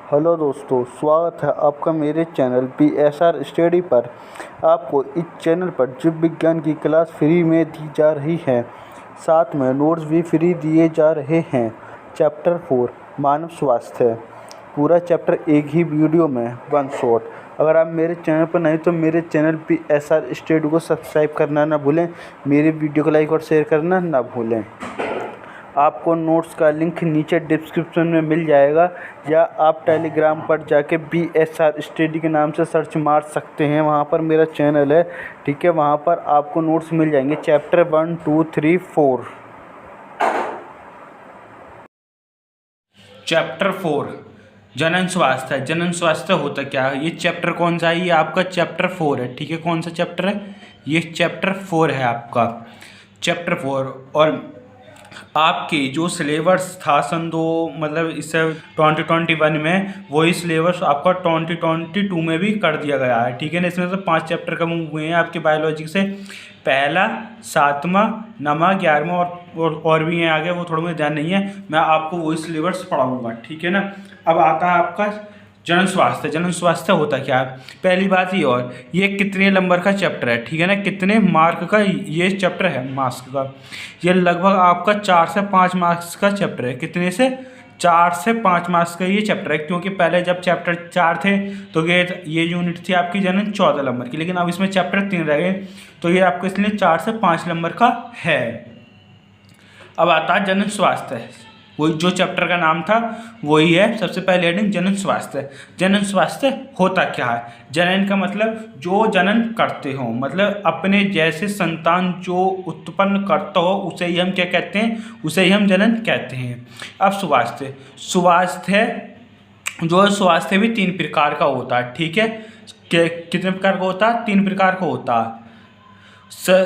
Hello दोस्तों, स्वागत है आपका मेरे चैनल PSR स्टडी पर। आपको इस चैनल पर जीव विज्ञान की क्लास फ्री में दी जा रही है, साथ में नोट्स भी फ्री दिए जा रहे हैं। चैप्टर 4 मानव स्वास्थ्य, पूरा चैप्टर एक ही वीडियो में वन शॉट। अगर आप मेरे चैनल पर नहीं तो मेरे चैनल PSR स्टडी को सब्सक्राइब करना ना भूलें, मेरे वीडियो को लाइक और शेयर करना ना भूलें। आपको नोट्स का लिंक नीचे डिस्क्रिप्शन में मिल जाएगा, या आप टेलीग्राम पर जाके PSR स्टडी के नाम से सर्च मार सकते हैं। वहाँ पर मेरा चैनल है, ठीक है, वहाँ पर आपको नोट्स मिल जाएंगे। चैप्टर 1, 2, 3, 4। चैप्टर 4 जनन स्वास्थ्य। जनन स्वास्थ्य होता क्या है? ये चैप्टर कौन सा है? ये आपका चैप्टर 4 है, ठीक है। कौन सा चैप्टर है? ये चैप्टर 4 है आपका, चैप्टर 4। और आपके जो सिलेबस था सन 2 मतलब इससे 2021 में, वही सिलेबस आपका 2022 में भी कर दिया गया है, ठीक है ना। इसमें से 5 चैप्टर कम हुए हैं आपके बायोलॉजी से। पहला, 7वां, 9वां, 11वां और भी हैं आगे, वो थोड़ा मुझे ध्यान नहीं है। मैं आपको वही सिलेबस पढ़ाऊँगा, ठीक है ना। अब आता है आपका जनन स्वास्थ्य। जनन स्वास्थ्य होता क्या है? पहली बात ये कितने नंबर का चैप्टर है, ठीक है ना, कितने मार्क का ये चैप्टर है, मार्क्स का। ये लगभग आपका 4 से 5 मार्क्स का चैप्टर है। कितने से? 4 से 5 मार्क्स का ये चैप्टर है, क्योंकि पहले जब चैप्टर 4 थे तो ये यूनिट थी आपकी जनन 14 नंबर की, लेकिन अब इसमें चैप्टर 3 रह गए, तो ये आपको इसलिए 4 से 5 नंबर का है। अब आता है जनन स्वास्थ्य। वही जो चैप्टर का नाम था वही है। सबसे पहले हेडिंग जनन स्वास्थ्य। जनन स्वास्थ्य होता क्या है? जनन का मतलब जो जनन करते हो, मतलब अपने जैसे संतान जो उत्पन्न करता हो, उसे ही हम क्या कहते हैं? उसे ही हम जनन कहते हैं। अब स्वास्थ्य जो स्वास्थ्य भी 3 प्रकार का होता है, ठीक है। कितने प्रकार का होता है? 3 प्रकार का होता है।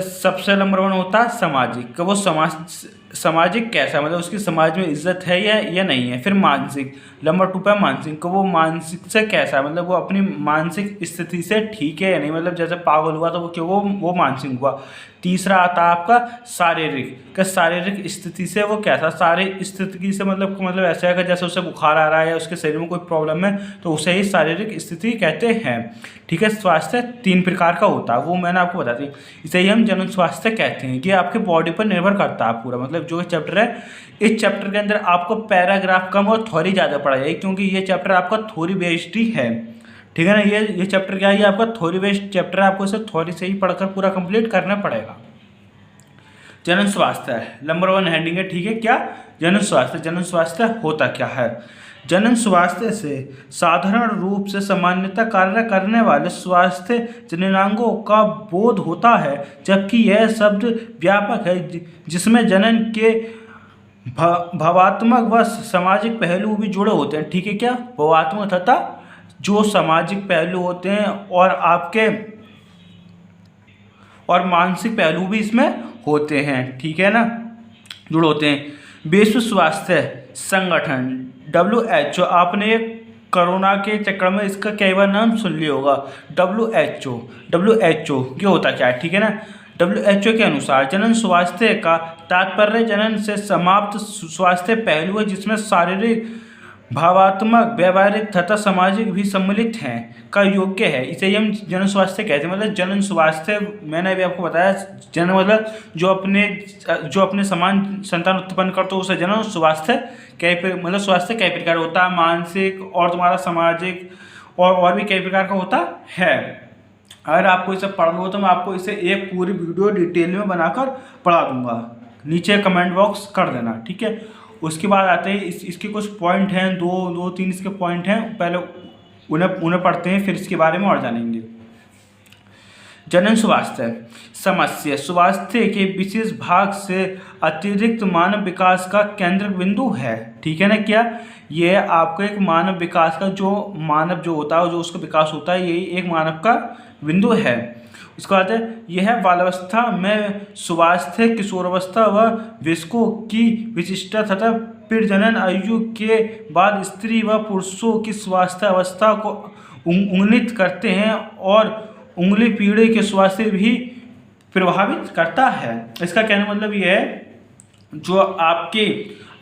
सबसे नंबर 1 होता है सामाजिक, कि वो सामाजिक कैसा, मतलब उसकी समाज में इज्जत है या नहीं है। फिर मानसिक, नंबर 2 पे मानसिक, को वो मानसिक से कैसा है, मतलब वो अपनी मानसिक स्थिति से ठीक है या नहीं, मतलब जैसे पागल हुआ तो वो क्यों वो मानसिक हुआ। तीसरा आता है आपका शारीरिक, कि शारीरिक स्थिति से वो कैसा, शारीरिक स्थिति से मतलब ऐसा है कि जैसे उसे बुखार आ रहा है या उसके शरीर में कोई प्रॉब्लम है, तो उसे ही शारीरिक स्थिति कहते हैं, ठीक है। स्वास्थ्य 3 प्रकार का होता है, वो मैंने आपको बता दी। इसे ही हम जनन स्वास्थ्य कहते हैं। ये आपके बॉडी पर निर्भर करता है पूरा, मतलब जो चैप्टर है, इस चैप्टर के अंदर आपको पैराग्राफ कम और थ्योरी ज़्यादा पढ़ा जाएगी, क्योंकि ये चैप्टर आपका थ्योरी बेस्ड ही है, ठीक है ना। ये चैप्टर क्या है? ये आपका थ्योरी बेस्ड चैप्टर है, आपको इसे थ्योरी से ही पढ़कर पूरा कंप्लीट करना पड़ेगा। जनन स्वास्थ्य है, नंबर 1 हेडिंग है, ठीक है। क्या? जनन स्वास्थ्य। जनन स्वास्थ्य होता क्या है? जनन स्वास्थ्य से साधारण रूप से सामान्यतः कार्य करने वाले स्वास्थ्य जननांगों का बोध होता है, जबकि यह शब्द व्यापक है जिसमें जनन के भावात्मक व सामाजिक पहलू भी जुड़े होते हैं, ठीक है। क्या? भावात्मक तथा जो सामाजिक पहलू होते हैं और मानसिक पहलू भी इसमें होते हैं, ठीक है ना, जुड़े होते हैं। विश्व स्वास्थ्य संगठन WHO, आपने कोरोना के चक्कर में इसका कई बार नाम सुन लिया होगा, WHO ये होता क्या है, ठीक है ना। WHO के अनुसार जनन स्वास्थ्य का तात्पर्य जनन से समाप्त स्वास्थ्य पहलू है, जिसमें शारीरिक, भावात्मक, व्यवहारिक तथा सामाजिक भी सम्मिलित हैं का योग्य है। इसे ही हम जनन स्वास्थ्य कहते हैं। मतलब जनन स्वास्थ्य मैंने अभी आपको बताया, जनन मतलब जो अपने समान संतान उत्पन्न करते हो, उसे जनन स्वास्थ्य मतलब स्वास्थ्य कई प्रकार होता है, मानसिक और तुम्हारा सामाजिक और भी कई प्रकार का होता है। अगर आपको इसे पढ़ना हो तो मैं आपको इसे एक पूरी वीडियो डिटेल में बनाकर पढ़ा दूंगा, नीचे कमेंट बॉक्स कर देना, ठीक है। उसके बाद आते हैं इसके कुछ पॉइंट हैं, दो तीन इसके पॉइंट हैं, पहले उन्हें पढ़ते हैं, फिर इसके बारे में और जानेंगे। जनन स्वास्थ्य समस्या स्वास्थ्य के विशेष भाग से अतिरिक्त मानव विकास का केंद्र बिंदु है, ठीक है ना। क्या? ये आपको एक मानव विकास का मानव जो होता है, जो उसका विकास होता है, यही एक मानव का बिंदु है। उसके बाद यह बाल्यावस्था में स्वास्थ्य, किशोरावस्था व वयस्कों की विशिष्टता तथा प्रजनन आयु के बाद स्त्री व पुरुषों की स्वास्थ्य अवस्था को उन्नत करते हैं, और उंगली पीढ़ी के स्वास्थ्य भी प्रभावित करता है। इसका कहने मतलब ये है, जो आपके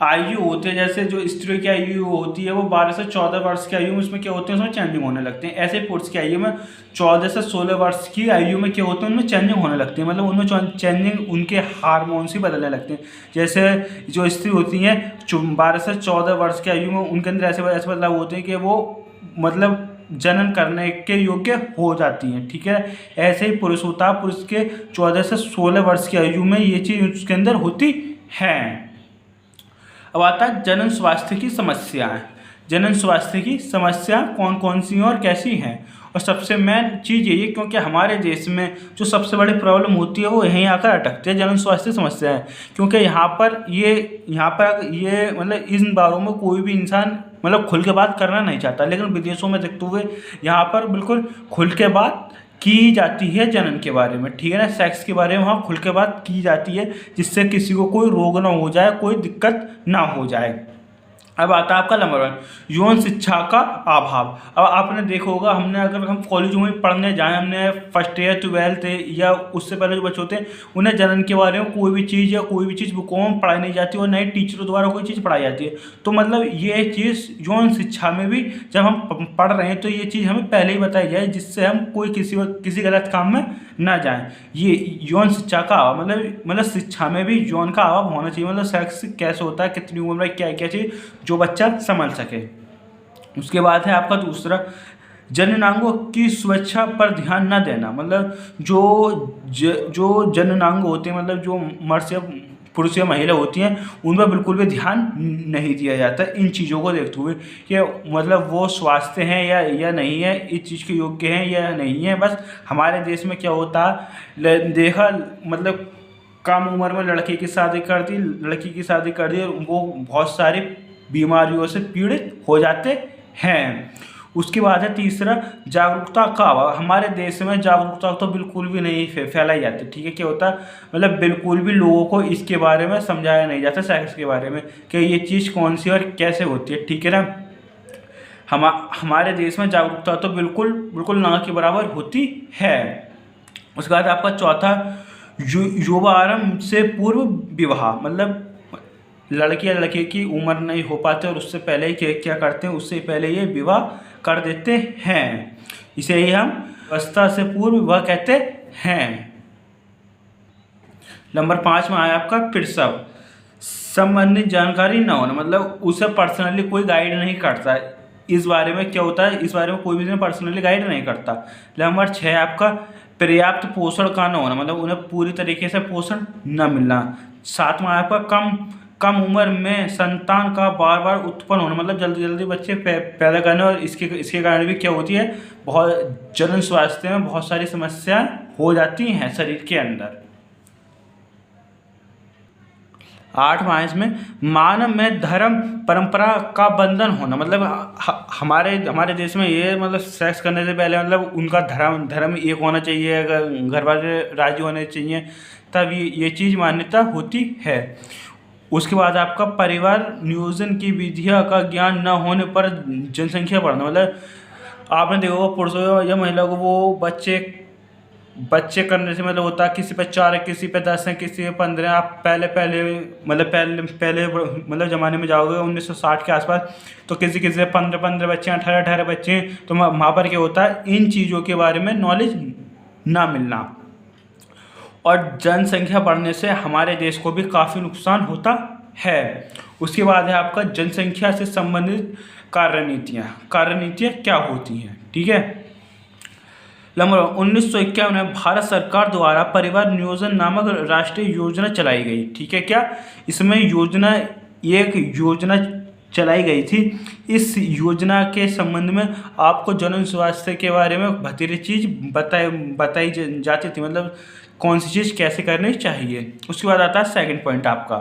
आयु होती है, जैसे जो स्त्रियों की आयु होती है वो 12 से 14 वर्ष की आयु में उसमें क्या होते हैं, उसमें चेंजिंग होने लगते हैं। ऐसे पुरुष की आयु में 14 से 16 वर्ष की आयु में क्या होते हैं, उनमें चेंजिंग होने लगती है, मतलब उनमें चेंजिंग उनके हार्मोन्स ही बदलने लगते हैं। जैसे जो स्त्री होती हैं 12 से 14 वर्ष की आयु में उनके अंदर ऐसे बदलाव होते हैं कि वो मतलब जनन करने के योग्य हो जाती हैं, ठीक है। ऐसे ही पुरुष होता है, पुरुष के 14 से 16 वर्ष की आयु में ये चीज़ उसके अंदर होती है। अब आता है जनन स्वास्थ्य की समस्याएं। जनन स्वास्थ्य की समस्या कौन कौन सी हैं और कैसी हैं, और सबसे मेन चीज़ यही है क्योंकि हमारे देश में जो सबसे बड़ी प्रॉब्लम होती है वो यहीं आकर अटकती है, जनन स्वास्थ्य समस्या है। क्योंकि यहाँ पर ये मतलब इन बारों में कोई भी इंसान मतलब खुल के बात करना नहीं चाहता, लेकिन विदेशों में देखते हुए यहाँ पर बिल्कुल खुल के बात की जाती है जनन के बारे में, ठीक है ना। सेक्स के बारे में वहाँ खुल के बात की जाती है, जिससे किसी को कोई रोग ना हो जाए, कोई दिक्कत ना हो जाए। अब आता है आपका नंबर 1, यौन शिक्षा का अभाव। अब आपने देखा होगा, अगर हम कॉलेजों में पढ़ने जाएं, हमने फर्स्ट ईयर 12th या उससे पहले जो बच्चे होते हैं उन्हें जनन के बारे में कोई भी चीज़ बुकों में पढ़ाई नहीं जाती और नई टीचरों द्वारा कोई चीज़ पढ़ाई जाती है। तो मतलब ये चीज़ यौन शिक्षा में भी जब हम पढ़ रहे हैं तो ये चीज़ हमें पहले ही बताई जाए, जिससे हम कोई किसी गलत काम में ना जाएं। ये यौन शिक्षा का अभाव मतलब शिक्षा में भी यौन का अभाव होना चाहिए, मतलब सेक्स कैसे होता है, कितनी उम्र में क्या क्या चीज़ जो बच्चा समझ सके। उसके बाद है आपका दूसरा, जननांगों की सुरक्षा पर ध्यान न देना। मतलब जो जननांग होते हैं, मतलब जो मर्द या पुरुष या महिला होती हैं, उन पर बिल्कुल भी ध्यान नहीं दिया जाता इन चीज़ों को देखते हुए कि मतलब वो स्वास्थ्य हैं या नहीं है, इस चीज़ के योग्य हैं या नहीं है। बस हमारे देश में क्या होता है, देखा मतलब कम उम्र में लड़की की शादी कर दी और वो बहुत सारी बीमारियों से पीड़ित हो जाते हैं। उसके बाद है तीसरा, जागरूकता का अभाव। हमारे देश में जागरूकता तो बिल्कुल भी नहीं फैलाई जाती, ठीक है। क्या होता है, मतलब बिल्कुल भी लोगों को इसके बारे में समझाया नहीं जाता, सेक्स के बारे में कि ये चीज़ कौन सी और कैसे होती है, ठीक है ना। हमारे देश में जागरूकता तो बिल्कुल ना के बराबर होती है। उसके बाद आपका चौथा, युवारंभ से पूर्व विवाह। मतलब लड़की या लड़के की उम्र नहीं हो पाते और उससे पहले ही क्या करते हैं, उससे पहले ये विवाह कर देते हैं। इसे ही हम अवस्था से पूर्व विवाह कहते हैं। नंबर 5 में आया आपका प्रसव संबंधित जानकारी न होना। मतलब उसे पर्सनली कोई गाइड नहीं करता है इस बारे में, क्या होता है इस बारे में कोई भी पर्सनली गाइड नहीं करता। नंबर 6 आपका पर्याप्त पोषण का न होना, मतलब उन्हें पूरी तरीके से पोषण न मिलना। 7 में आपका कम उम्र में संतान का बार उत्पन्न होना, मतलब जल्दी बच्चे पैदा करने, और इसके कारण भी क्या होती है, बहुत जनन स्वास्थ्य में बहुत सारी समस्याएं हो जाती हैं शरीर के अंदर। 8 में मानव में धर्म परंपरा का बंधन होना। मतलब हमारे देश में ये मतलब सेक्स करने से पहले मतलब उनका धर्म एक होना चाहिए, घर वाले राजी होने चाहिए, तब ये चीज़ मान्यता होती है। उसके बाद आपका परिवार नियोजन की विधियों का ज्ञान न होने पर जनसंख्या बढ़ना। मतलब आपने देखा होगा पुरुषों या महिलाओं को वो बच्चे करने से मतलब होता है किसी पे 4 है, किसी पे 10 है, किसी पे 15। आप पहले मतलब ज़माने में जाओगे 1960 के आसपास, तो किसी पे 15 बच्चे हैं, 18 बच्चे हैं। तो वहाँ पर क्या होता है, इन चीज़ों के बारे में नॉलेज ना मिलना। और जनसंख्या बढ़ने से हमारे देश को भी काफ़ी नुकसान होता है। उसके बाद है आपका जनसंख्या से संबंधित कार्यनीतियाँ क्या होती हैं, ठीक है। नंबर 1951 में भारत सरकार द्वारा परिवार नियोजन नामक राष्ट्रीय योजना चलाई गई, ठीक है। क्या इसमें एक योजना चलाई गई थी। इस योजना के संबंध में आपको जनन स्वास्थ्य के बारे में बतेरी चीज़ बताई जाती थी, मतलब कौन सी चीज़ कैसे करनी चाहिए। उसके बाद आता है सेकंड पॉइंट आपका।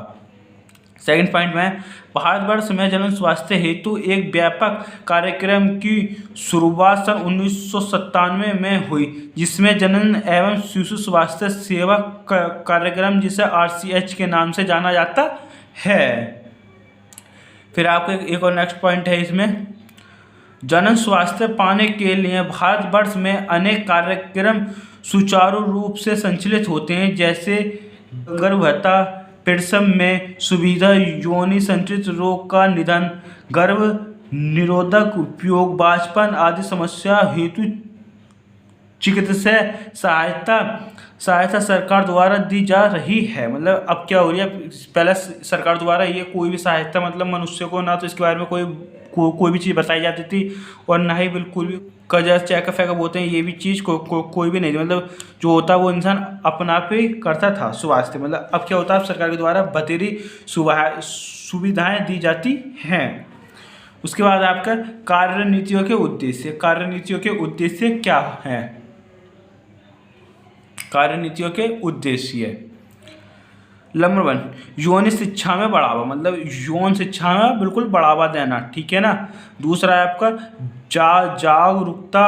सेकंड पॉइंट में भारतवर्ष में जनन स्वास्थ्य हेतु एक व्यापक कार्यक्रम की शुरुआत सन 1997 में हुई, जिसमें जनन एवं शिशु स्वास्थ्य सेवा कार्यक्रम, जिसे RCH के नाम से जाना जाता है। फिर आपको एक और नेक्स्ट पॉइंट है इसमें, जनन स्वास्थ्य पाने के लिए भारतवर्ष में अनेक कार्यक्रम सुचारू रूप से संचालित होते हैं, जैसे गर्भवता प्रसव में सुविधा, योनि संचित रोग का निदान, गर्भ निरोधक उपयोग, बांझपन आदि समस्या हेतु चिकित्सा सहायता सरकार द्वारा दी जा रही है। मतलब अब क्या हो रही है, पहले सरकार द्वारा ये कोई भी सहायता मतलब मनुष्य को ना तो इसके बारे में कोई भी चीज़ बताई जाती थी और ना ही बिल्कुल भी कर्जा चेकअप फैकअप होते हैं ये भी चीज़ कोई भी नहीं थी। मतलब जो होता वो इंसान अपना आप ही करता था स्वास्थ्य। मतलब अब क्या होता है, अब सरकार के द्वारा बतेरी सुविधाएं दी जाती हैं। उसके बाद आपका कार्यनीतियों के उद्देश्य। कार्यनीतियों के उद्देश्य क्या हैं? कार्यनीतियों के उद्देश्य नंबर 1, यौन शिक्षा में बढ़ावा, मतलब यौन शिक्षा में बिल्कुल बढ़ावा देना, ठीक है ना। दूसरा है आपका जागरूकता,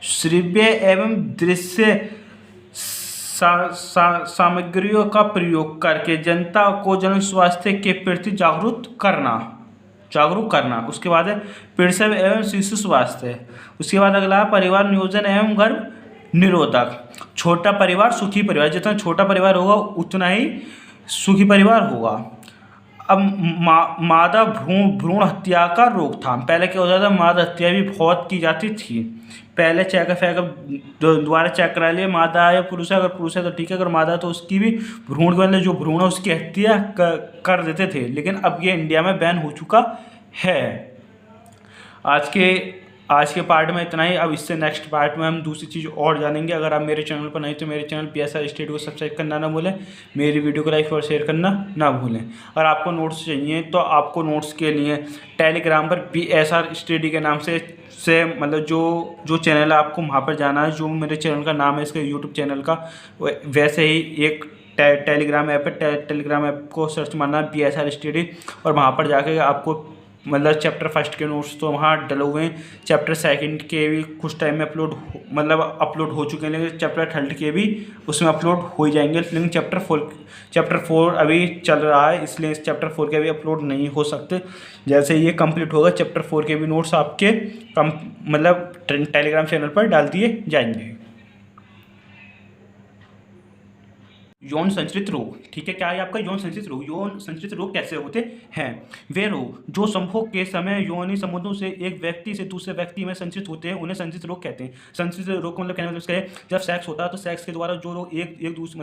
श्रव्य एवं दृश्य सामग्रियों का प्रयोग करके जनता को जन स्वास्थ्य के प्रति जागरूक करना। उसके बाद है प्रसव एवं शिशु स्वास्थ्य। उसके बाद अगला परिवार नियोजन एवं गर्भ निरोधक। छोटा परिवार सुखी परिवार, जितना छोटा परिवार होगा उतना ही सुखी परिवार होगा। अब मादा भ्रूण हत्या का रोकथाम। पहले क्या होता था, मादा हत्या भी बहुत की जाती थी। पहले चेकअप दोबारा चेक करा लिया, मादा है या पुरुष है, अगर पुरुष है तो ठीक है, अगर मादा है तो उसकी भी भ्रूण के मतलब जो भ्रूण है उसकी हत्या कर देते थे। लेकिन अब ये इंडिया में बैन हो चुका है। आज के पार्ट में इतना ही। अब इससे नेक्स्ट पार्ट में हम दूसरी चीज़ और जानेंगे। अगर आप मेरे चैनल पर नहीं तो मेरे चैनल PSR स्टडी को सब्सक्राइब करना ना भूलें, मेरी वीडियो को लाइक और शेयर करना ना भूलें। अगर आपको नोट्स चाहिए तो आपको नोट्स के लिए टेलीग्राम पर PSR स्टडी के नाम से मतलब जो चैनल है आपको वहाँ पर जाना है। जो मेरे चैनल का नाम है इसके यूट्यूब चैनल का, वैसे ही एक टेलीग्राम ऐप है। टेलीग्राम ऐप को सर्च मारना है PSR स्टडी और वहाँ पर जाके आपको मतलब चैप्टर 1 के नोट्स तो वहाँ डले हुए हैं। चैप्टर 2 के भी कुछ टाइम में अपलोड हो चुके हैं, लेकिन चैप्टर 3 के भी उसमें अपलोड हो ही जाएंगे। लेकिन चैप्टर 4 अभी चल रहा है, इसलिए इस चैप्टर 4 के भी अपलोड नहीं हो सकते। जैसे ये कंप्लीट होगा चैप्टर 4 के भी नोट्स आपके मतलब टेलीग्राम चैनल पर डाल दिए जाएंगे। यौन संचरित रोग, ठीक है, क्या है आपका यौन संचरित रोग। यौन संचरित रोग कैसे होते हैं? वे रोग जो संभोग के समय यौनी संबंधों से एक व्यक्ति से दूसरे व्यक्ति में संचरित होते हैं, उन्हें संचरित रोग कहते हैं। संचरित रोग का मतलब कहने मतलब है जब सेक्स होता है तो सेक्स के द्वारा जो रोग एक दूसरे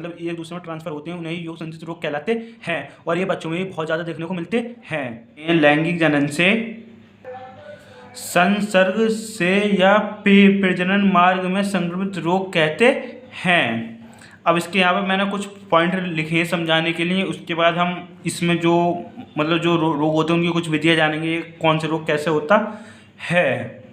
में ट्रांसफर होते हैं उन्हें यौन संचरित रोग कहलाते हैं। और ये बच्चों में भी बहुत ज़्यादा देखने को मिलते हैं। लैंगिक जनन से, संसर्ग से या प्रजनन मार्ग में संक्रमित रोग कहते हैं। अब इसके यहाँ पर मैंने कुछ पॉइंट लिखे हैं समझाने के लिए। उसके बाद हम इसमें जो रोग होते हैं उनकी कुछ विधियाँ जानेंगे, कौन से रोग कैसे होता है।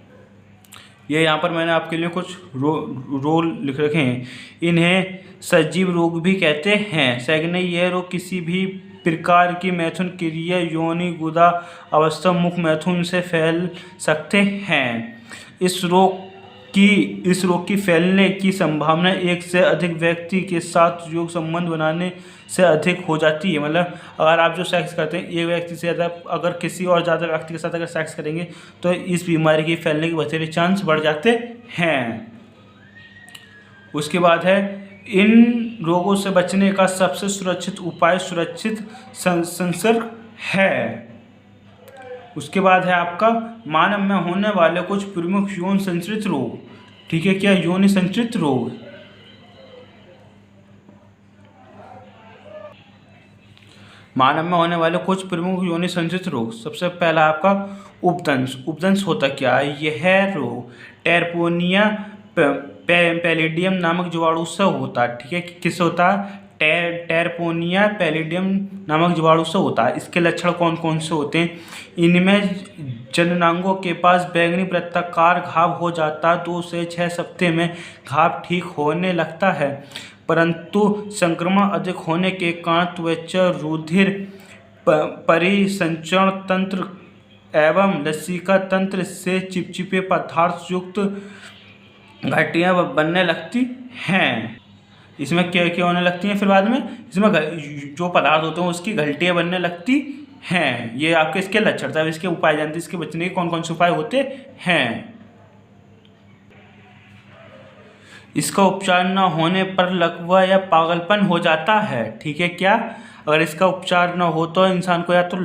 ये यहाँ पर मैंने आपके लिए कुछ रोग लिख रखे हैं। इन्हें सजीव रोग भी कहते हैं। सेकंड, यह रोग किसी भी प्रकार की मैथुन क्रिया, योनि गुदा अवस्था, मुख मैथुन से फैल सकते हैं। इस रोग की फैलने की संभावना एक से अधिक व्यक्ति के साथ योग संबंध बनाने से अधिक हो जाती है। मतलब अगर आप जो सेक्स करते हैं एक व्यक्ति से ज़्यादा, अगर किसी और ज़्यादा व्यक्ति के साथ अगर सेक्स करेंगे तो इस बीमारी के फैलने के बथेरे चांस बढ़ जाते हैं। उसके बाद है इन रोगों से बचने का सबसे सुरक्षित उपाय सुरक्षित संसर्ग है। उसके बाद है आपका मानव में होने वाले कुछ प्रमुख यौन संचरित रोग, ठीक है, क्या यौन संचरित रोग। मानव में होने वाले कुछ प्रमुख यौन संचरित रोग। सबसे पहला आपका उपदंश होता क्या है? यह रोग टेरपोनिया पैलिडियम नामक जीवाणु से होता है, ठीक है। किससे होता है? टेरपोनिया पैलिडियम नामक जीवाणु से होता है। इसके लक्षण कौन कौन से होते हैं? इनमें जननांगों के पास बैंगनी वृत्ताकार घाव हो जाता है। 2 से 6 सप्ताह में घाव ठीक होने लगता है, परंतु संक्रमण अधिक होने के कारण त्वचा, रुधिर परिसंचरण तंत्र एवं लसिका तंत्र से चिपचिपे पदार्थ युक्त घटियाँ बनने लगती हैं। इसमें क्या क्या होने लगती हैं? फिर बाद में इसमें जो पदार्थ होते हैं उसकी घटियाँ बनने लगती हैं। ये आपके इसके लक्षण था। इसके उपाय जानते हैं, इसके बचने के कौन कौन से उपाय होते हैं। इसका उपचार न होने पर लकवा या पागलपन हो जाता है। ठीक है क्या? अगर इसका उपचार न हो तो इंसान को या तो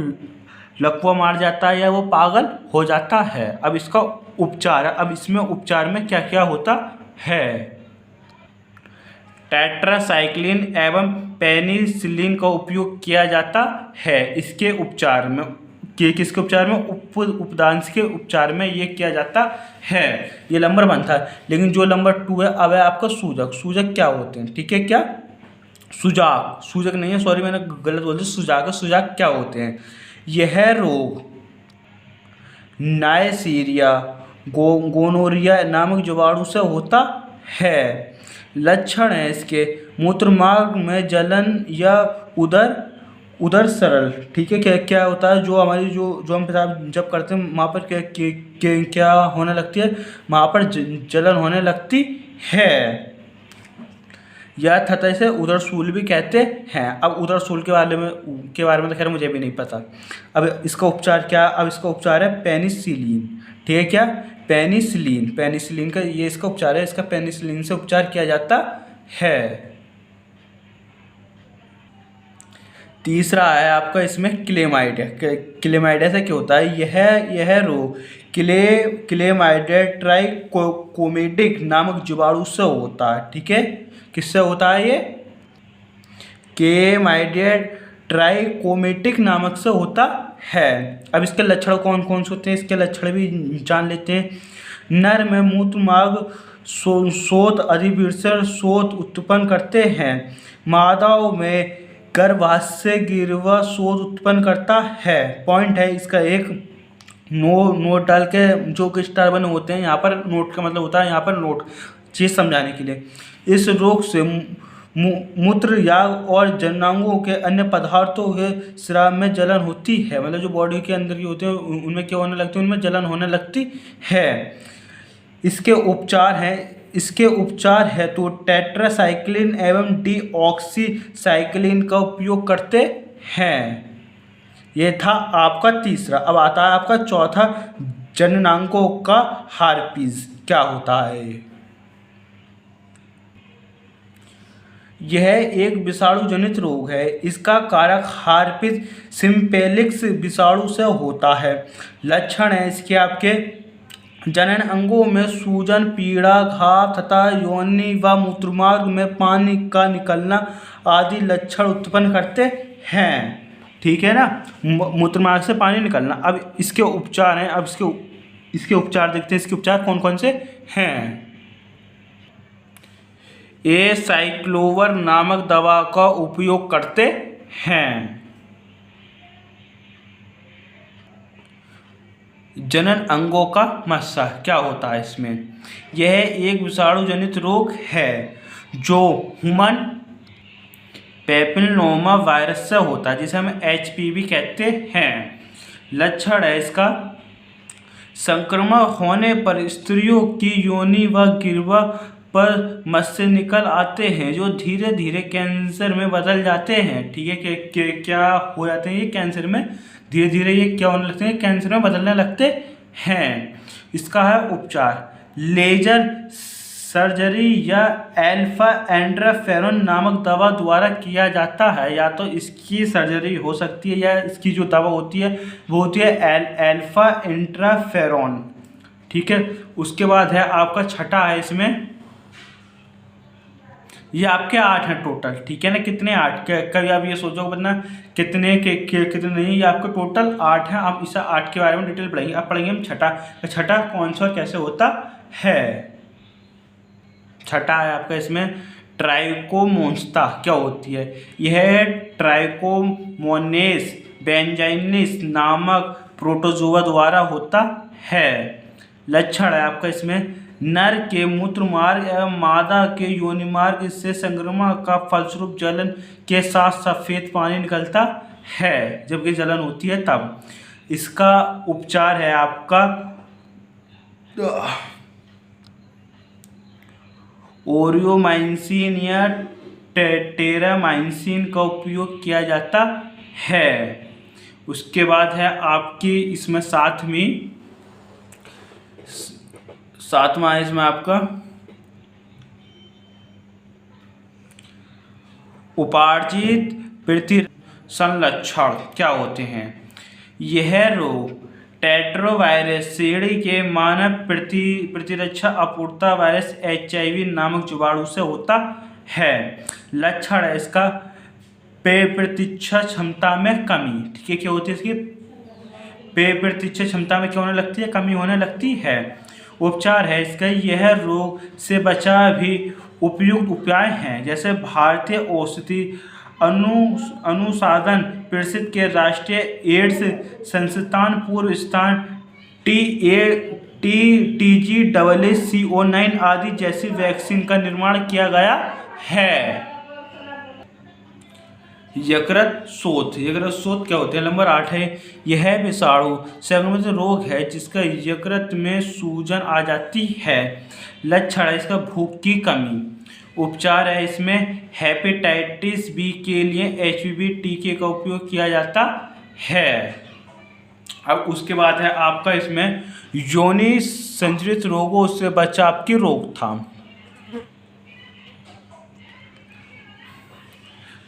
लकवा मार जाता है या वो पागल हो जाता है। अब इसका उपचार, अब इसमें उपचार में क्या क्या होता है। टेट्रासाइक्लिन एवं पेनिसिलिन का उपयोग किया जाता है इसके उपचार में। किसके उपचार में? उपदांश के उपचार में ये किया जाता है। ये नंबर 1 था। लेकिन जो नंबर 2 है अब है आपका सूजक। सूजक क्या होते हैं? ठीक है क्या? सुजाक, सूजक नहीं है, सॉरी मैंने गलत बोल दिया, सुजाक है। सुजाक क्या होते हैं? यह रोग नाइसीरिया गोनोरिया नामक जीवाणु से होता है। लक्षण है इसके मूत्रमार्ग में जलन या उदर सरल। ठीक है क्या क्या होता है? जो हमारी जो हम पेशाब जब करते हैं वहाँ पर क्या होने लगती है? वहाँ पर जलन होने लगती है। या तथा इसे उदरसूल भी कहते हैं। अब उदरसूल के बारे में तो खैर मुझे भी नहीं पता। अब इसका उपचार क्या? अब इसका उपचार है पेनिसिलिन। ठीक है क्या? पेनिसिलिन का ये इसका उपचार है। इसका पेनिसिलिन से उपचार किया जाता है। तीसरा है आपका इसमें क्लेमाइडिया। क्लेमाइडिया से क्या होता है? यह रोग क्लेमाइडिया ट्राइकोमेटिक नामक जीवाणु से होता है। ठीक है, किससे होता है? ये क्लेमाइडिया ट्राइकोमेटिक नामक से होता है। अब इसके लक्षण कौन कौन से होते हैं? इसके लक्षण भी जान लेते हैं। नर में मूत्रमार्ग शोथ अधिविसर्जन शोथ उत्पन्न करते हैं। मादाओं में गर्भाशय गिरवा शोथ उत्पन्न करता है। पॉइंट है इसका एक नोट डाल के, जो कि स्टार बने होते हैं यहाँ पर, नोट का मतलब होता है यहाँ पर नोट, चीज़ समझाने के लिए। इस रोग से मूत्र याग और जननांगों के अन्य पदार्थों के स्राव में जलन होती है। मतलब जो बॉडी के अंदर की होते हैं उनमें क्या होने लगती है? उनमें जलन होने लगती है। इसके उपचार है तो टेट्रासाइक्लिन एवं डीऑक्सीसाइक्लिन का उपयोग करते हैं। ये था आपका तीसरा। अब आता है आपका चौथा, जननांगों का हार्पिस। क्या होता है? यह एक विषाणु जनित रोग है। इसका कारक हार्पिस सिम्प्लेक्स विषाणु से होता है। लक्षण है इसके आपके जनन अंगों में सूजन, पीड़ा, घाव तथा योनि व मूत्रमार्ग में पानी का निकलना आदि लक्षण उत्पन्न करते हैं। ठीक है ना? मूत्रमार्ग से पानी निकलना। अब इसके उपचार हैं। अब इसके उपचार देखते हैं। इसके उपचार कौन कौन से हैं? एसाइक्लोवर नामक दवा का उपयोग करते हैं। जनन अंगों का मस्सा क्या होता है इसमें? यह एक विषाणु जनित रोग है जो ह्यूमन पैपिलोमा वायरस से होता है, जिसे हम HPV कहते हैं। लक्षण है इसका संक्रमण होने पर स्त्रियों की योनि व गिरवा पर मस्से निकल आते हैं जो धीरे धीरे कैंसर में बदल जाते हैं। ठीक है, क्या हो जाते हैं? ये कैंसर में धीरे धीरे ये क्या होने लगते हैं? कैंसर में बदलने लगते हैं। इसका है उपचार लेजर सर्जरी या अल्फा इंटरफेरोन नामक दवा द्वारा किया जाता है। या तो इसकी सर्जरी हो सकती है या इसकी जो दवा होती है वो होती है अल्फा इंटरफेरोन। ठीक है, उसके बाद है आपका छठा है इसमें, ये आपके 8 हैं टोटल। ठीक है ना? कितने? 8। कभी आप ये सोचो बतना कितने कितने नहीं, ये आपको टोटल 8 हैं। आप इस 8 के बारे में डिटेल पढ़ेंगे। अब पढ़ेंगे हम छठा कौन सा और कैसे होता है। छठा है आपका इसमें ट्राइकोमोनास। क्या होती है? यह ट्राइकोमोनास बेंजाइनिस नामक प्रोटोजोआ द्वारा होता है। लक्षण है आपका इसमें नर के मूत्रमार्ग एवं मादा के योनिमार्ग से संक्रमण का फलस्वरूप जलन के साथ सफ़ेद पानी निकलता है। जबकि जलन होती है तब। इसका उपचार है आपका ओरियोमाइसिन या टेरामाइसिन का उपयोग किया जाता है। उसके बाद है आपकी इसमें सातवां है इसमें आपका उपार्जित प्रति संलक्षण क्या होते हैं? यह रोग टेट्रोवायरस श्रेणी के मानव प्रतिरक्षा अपूर्णता वायरस HIV नामक जीवाणु से होता है। लक्षण है इसका प्रतिरक्षा क्षमता में कमी। ठीक है, क्या होती है इसकी प्रतिरक्षा क्षमता में क्या होने लगती है? कमी होने लगती है। उपचार है इसका, यह रोग से बचाव भी उपयुक्त उपाय हैं, जैसे भारतीय औषधि अनुसंधान परिषद के राष्ट्रीय एड्स संस्थान पूर्व स्थान TGCC09 आदि जैसी वैक्सीन का निर्माण किया गया है। यकृत शोथ क्या होते हैं? नंबर 8 है, यह विषाणु संक्रमित रोग है जिसका यकृत में सूजन आ जाती है। लक्षण है इसका भूख की कमी। उपचार है इसमें हेपेटाइटिस बी के लिए HPV टीके का उपयोग किया जाता है। अब उसके बाद है आपका इसमें योनि संचरित रोगों से बचाव की रोकथाम।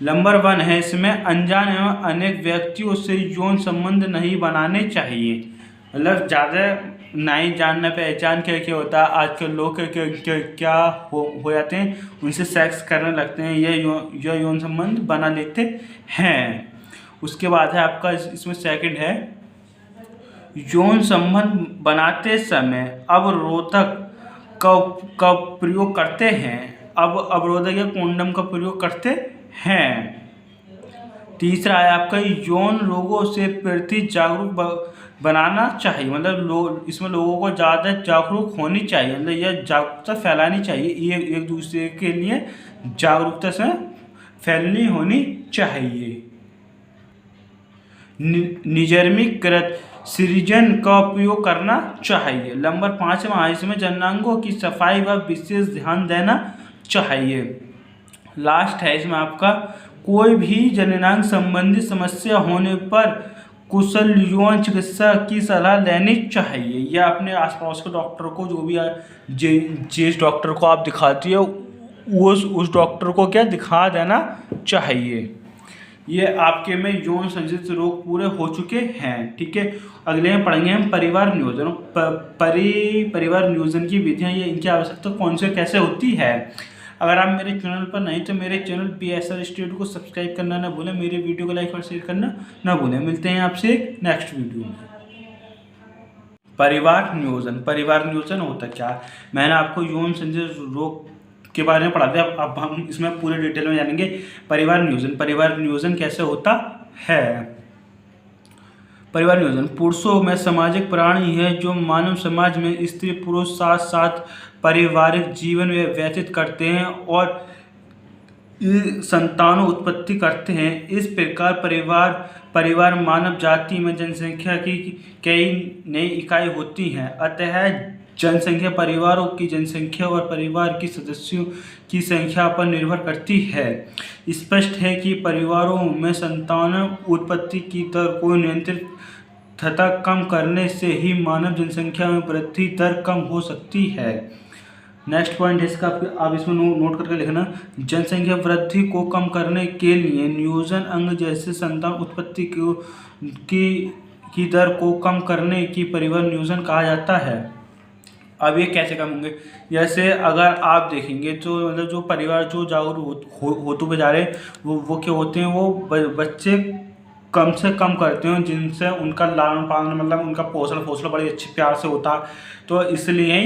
नंबर 1 है इसमें अनजान एवं अनेक व्यक्तियों से यौन संबंध नहीं बनाने चाहिए। मतलब ज़्यादा नहीं जानना पहचान क्या क्या होता है, आजकल लोग क्या हो जाते हैं, उनसे सेक्स करने लगते हैं, यह यौन संबंध बना लेते हैं। उसके बाद है आपका इसमें सेकंड है, यौन संबंध बनाते समय अवरोधक का प्रयोग करते हैं। अवरोधक या कोंडम का प्रयोग करते हैं। तीसरा है आपका यौन रोगों से प्रति जागरूक बनाना चाहिए। मतलब इसमें लोगों को ज़्यादा जागरूक होनी चाहिए, मतलब यह जागरूकता फैलानी चाहिए, ये एक दूसरे के लिए जागरूकता से फैलनी होनी चाहिए। निजर्मीकृत सृजन का उपयोग करना चाहिए। नंबर 5वां इसमें जननांगों की सफाई व विशेष ध्यान देना चाहिए। लास्ट है इसमें आपका कोई भी जननांग संबंधी समस्या होने पर कुशल यौन चिकित्सा की सलाह लेनी चाहिए, या अपने आसपास के डॉक्टर को, जो भी जिस डॉक्टर को आप दिखाती है उस डॉक्टर को क्या दिखा देना चाहिए। ये आपके में यौन संबंधित रोग पूरे हो चुके हैं। ठीक है, अगले में पढ़ेंगे हम परिवार नियोजन। परिवार नियोजन की विधियाँ, ये इनकी आवश्यकता कौन से कैसे होती है। अगर आप मेरे चैनल पर नहीं तो मेरे चैनल PSR स्टूडियो को सब्सक्राइब करना ना भूलें, मेरे वीडियो को लाइक और शेयर करना ना भूलें। मिलते हैं आपसे नेक्स्ट वीडियो में। परिवार नियोजन होता क्या? मैंने आपको यौन संबंधित रोग के बारे में पढ़ा था, अब हम इसमें पूरे डिटेल में जानेंगे। परिवार नियोजन कैसे होता है। परिवार नियोजन पुरुषों में सामाजिक प्राणी है जो मानव समाज में स्त्री पुरुष साथ साथ पारिवारिक जीवन व्यतीत करते हैं और संतानों उत्पत्ति करते हैं। इस प्रकार परिवार मानव जाति में जनसंख्या की कई नई इकाई होती हैं। अतः जनसंख्या परिवारों की जनसंख्या और परिवार के सदस्यों की संख्या पर निर्भर करती है। स्पष्ट है कि परिवारों में संतान उत्पत्ति की दर को नियंत्रित तथा कम करने से ही मानव जनसंख्या में वृद्धि दर कम हो सकती है। नेक्स्ट पॉइंट है इसका, आप इसमें नोट करके लिखना। जनसंख्या वृद्धि को कम करने के लिए नियोजन अंग जैसे संतान उत्पत्ति की दर को कम करने की परिवार नियोजन कहा जाता है। अब ये कैसे कम होंगे? जैसे अगर आप देखेंगे तो मतलब जो परिवार जो जागरूक होते हुए जा रहे हैं वो क्या होते हैं, वो बच्चे कम से कम करते हैं, जिनसे उनका लालन पालन मतलब उनका पोषण बड़े अच्छे प्यार से होता। तो इसलिए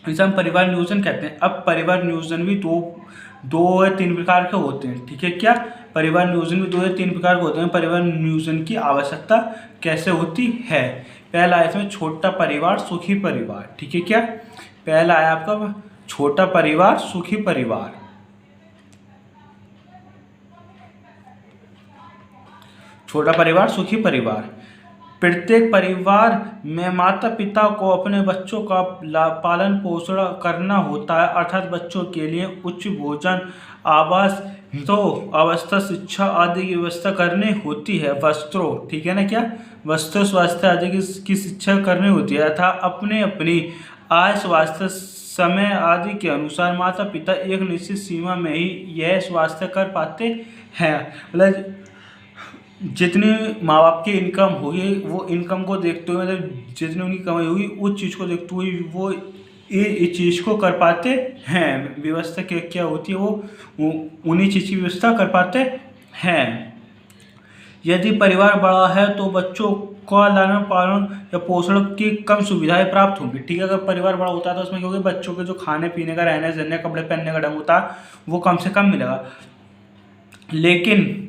इसे हम परिवार नियोजन कहते हैं। अब परिवार नियोजन भी दो या तीन प्रकार के होते हैं। ठीक है, क्या परिवार नियोजन भी 2 या 3 प्रकार के होते हैं। परिवार नियोजन की आवश्यकता कैसे होती है? पहला है इसमें छोटा परिवार सुखी परिवार। ठीक है, क्या पहला है आपका छोटा परिवार सुखी परिवार। छोटा परिवार सुखी परिवार। प्रत्येक परिवार में माता पिता को अपने बच्चों का पालन पोषण करना होता है, अर्थात बच्चों के लिए उच्च भोजन, आवास, तो अवस्था, शिक्षा आदि की व्यवस्था करनी होती है। वस्त्रों, ठीक है ना, क्या वस्त्र, स्वास्थ्य आदि की शिक्षा करनी होती है तथा अपनी आय स्वास्थ्य समय आदि के अनुसार माता पिता एक निश्चित सीमा में ही यह स्वास्थ्य कर पाते हैं। मतलब जितनी माँ बाप की इनकम होगी वो इनकम को देखते हुए, मतलब जितनी उनकी कमाई होगी उस चीज़ को देखते हुए वो इस चीज़ को कर पाते हैं। व्यवस्था क्या होती है वो उन्हीं चीज़ की व्यवस्था कर पाते हैं। यदि परिवार बड़ा है तो बच्चों का लालन पालन या पोषण की कम सुविधाएं प्राप्त होंगी। ठीक है, अगर परिवार बड़ा होता है तो उसमें क्योंकि बच्चों के जो खाने पीने का, रहने सहने, कपड़े पहनने का ढंग होता है वो कम से कम मिलेगा। लेकिन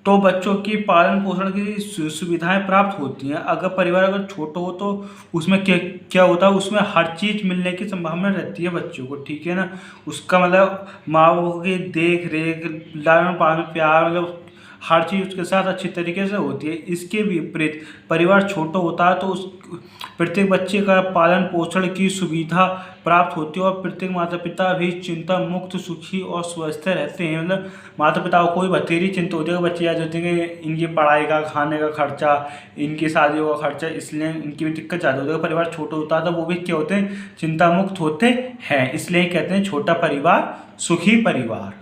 तो बच्चों की पालन पोषण की सुविधाएं प्राप्त होती हैं। अगर परिवार अगर छोटा हो तो उसमें क्या होता है, उसमें हर चीज़ मिलने की संभावना रहती है बच्चों को। ठीक है ना, उसका मतलब माँ बाप की देख रेख, लालन पालन, प्यार, मतलब हर चीज़ उसके साथ अच्छी तरीके से होती है। इसके विपरीत परिवार छोटा होता है तो उस प्रत्येक बच्चे का पालन पोषण की सुविधा प्राप्त होती है और प्रत्येक माता पिता भी चिंता मुक्त, सुखी और स्वस्थ रहते हैं। मतलब माता पिता को कोई बतेरी चिंता होती है, बच्चे याद होते हैं कि इनकी पढ़ाई का, खाने का खर्चा, इनकी शादियों का खर्चा, इसलिए इनकी भी दिक्कत ज़्यादा होती है। परिवार छोटा होता है तो वो भी क्या होते हैं, चिंता मुक्त होते हैं। इसलिए कहते हैं छोटा परिवार सुखी परिवार।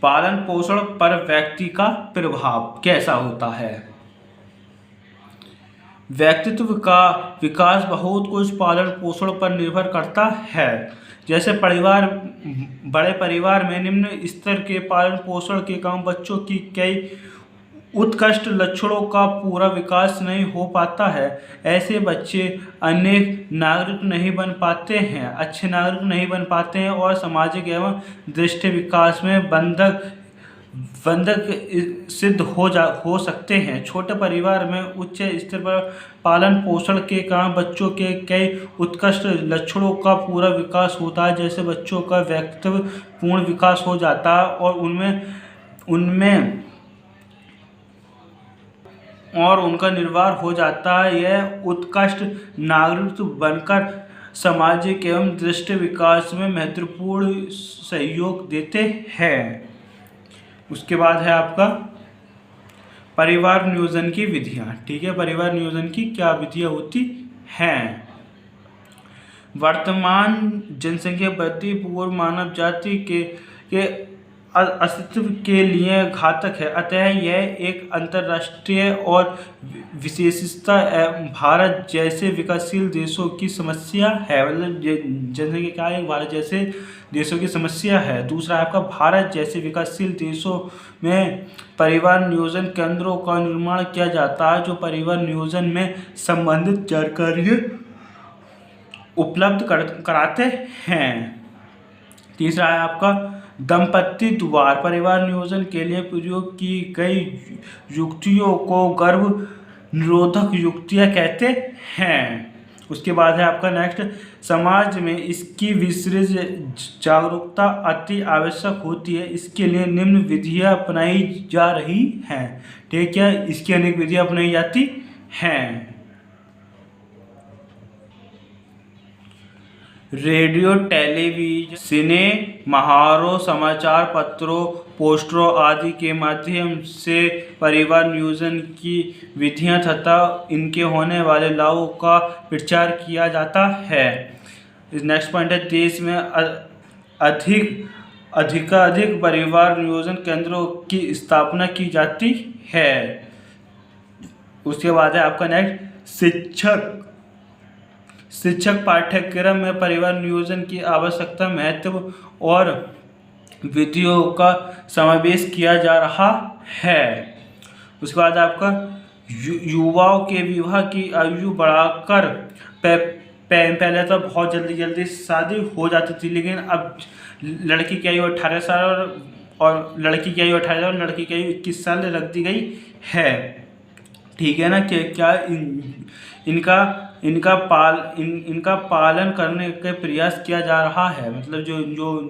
पालन पोषण पर व्यक्ति का प्रभाव कैसा होता है? व्यक्तित्व का विकास बहुत कुछ पालन पोषण पर निर्भर करता है। जैसे बड़े परिवार में निम्न स्तर के पालन पोषण के काम बच्चों की कई उत्कृष्ट लक्षणों का पूरा विकास नहीं हो पाता है। ऐसे बच्चे अनेक नागरिक नहीं बन पाते हैं, अच्छे नागरिक नहीं बन पाते हैं और सामाजिक एवं दृष्टि विकास में बंधक सिद्ध हो सकते हैं। छोटे परिवार में उच्च स्तर पर पालन पोषण के कारण बच्चों के कई उत्कृष्ट लक्षणों का पूरा विकास होता है। जैसे बच्चों का व्यक्तित्व पूर्ण विकास हो जाता है और उनका निर्वाह हो जाता है। यह उत्कृष्ट नागरिक बनकर सामाजिक एवं दृष्टि विकास में महत्वपूर्ण सहयोग देते हैं। उसके बाद है आपका परिवार नियोजन की विधियां। ठीक है, परिवार नियोजन की क्या विधियां होती हैं? वर्तमान जनसंख्या वृद्धि पूर्व मानव जाति के अस्तित्व के लिए घातक है, अतः यह एक अंतर्राष्ट्रीय और विशेषता भारत जैसे विकासशील देशों की समस्या है। मतलब जनसंख्या क्या है, भारत जैसे देशों की समस्या है। दूसरा आपका भारत जैसे विकासशील देशों में परिवार नियोजन केंद्रों का निर्माण किया जाता है जो परिवार नियोजन में संबंधित जानकारी उपलब्ध कराते हैं। तीसरा है आपका दंपति द्वारा परिवार नियोजन के लिए प्रयोग की गई युक्तियों को गर्भ निरोधक युक्तियां कहते हैं। उसके बाद है आपका नेक्स्ट, समाज में इसकी विस्तृत जागरूकता अति आवश्यक होती है। इसके लिए निम्न विधियां अपनाई जा रही हैं। ठीक है, इसकी अनेक विधियां अपनाई जाती हैं। रेडियो, टेलीविजन, सिनेमाहारों, समाचार पत्रों, पोस्टरों आदि के माध्यम से परिवार नियोजन की विधियां तथा इनके होने वाले लाभों का प्रचार किया जाता है। नेक्स्ट पॉइंट है, देश में अधिकाधिक परिवार नियोजन केंद्रों की स्थापना की जाती है। उसके बाद है आपका नेक्स्ट, शिक्षक पाठ्यक्रम में परिवार नियोजन की आवश्यकता, महत्व और विधियों का समावेश किया जा रहा है। उसके बाद आपका युवाओं के विवाह की आयु बढ़ाकर पहले तो बहुत जल्दी शादी हो जाती थी, लेकिन अब लड़की की आयु 18 साल और लड़की की आयु 18 साल और लड़की की आयु 21 साल रख दी गई है। ठीक है ना, क्या इनका पालन करने का प्रयास किया जा रहा है। मतलब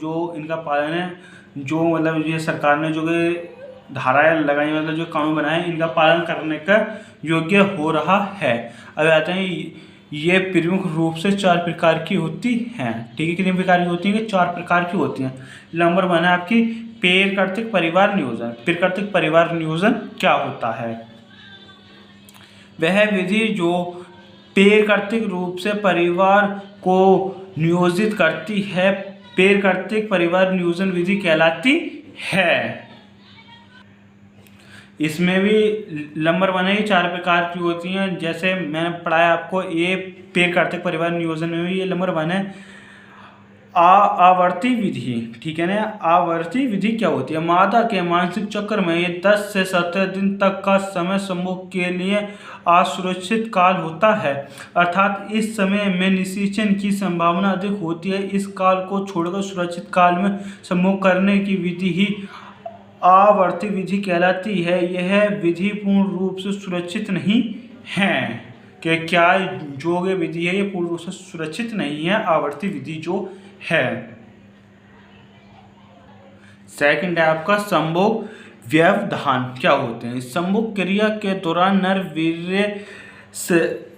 जो इनका पालन है, जो मतलब ये सरकार ने जो धाराएं लगाई, मतलब जो कानून बनाए, इनका पालन करने का योग्य हो रहा है। अब आते हैं, ये प्रमुख रूप से 4 प्रकार की होती हैं। ठीक है, कितने प्रकार की होती हैं? 4 प्रकार की होती हैं। नंबर 1 है आपकी प्राकृतिक परिवार नियोजन। प्राकृतिक परिवार नियोजन क्या होता है? वह विधि जो पैर कर्तृक रूप से परिवार को नियोजित करती है, पैर कर्तृक परिवार नियोजन विधि कहलाती है। इसमें भी नंबर 1 है, 4 प्रकार की होती हैं। जैसे मैंने पढ़ाया आपको, ये पैर कर्तृक परिवार नियोजन में भी ये नंबर 1 है आवर्ती विधि। ठीक है ना। आवर्ती विधि क्या होती है? मादा के मानसिक चक्र में ये 10 से 17 दिन तक का समय समूह के लिए असुरक्षित काल होता है, अर्थात इस समय में निषेचन की संभावना अधिक होती है। इस काल को छोड़कर सुरक्षित काल में समूह करने की विधि ही आवर्ती विधि कहलाती है। यह विधि पूर्ण रूप से सुरक्षित नहीं है कि क्या जो ये विधि है ये पूर्ण रूप से सुरक्षित नहीं है, आवर्ती विधि जो है। सेकंड है आपका संभोग व्यवधान क्या होते हैं? संभोग क्रिया के दौरान नर वीर्य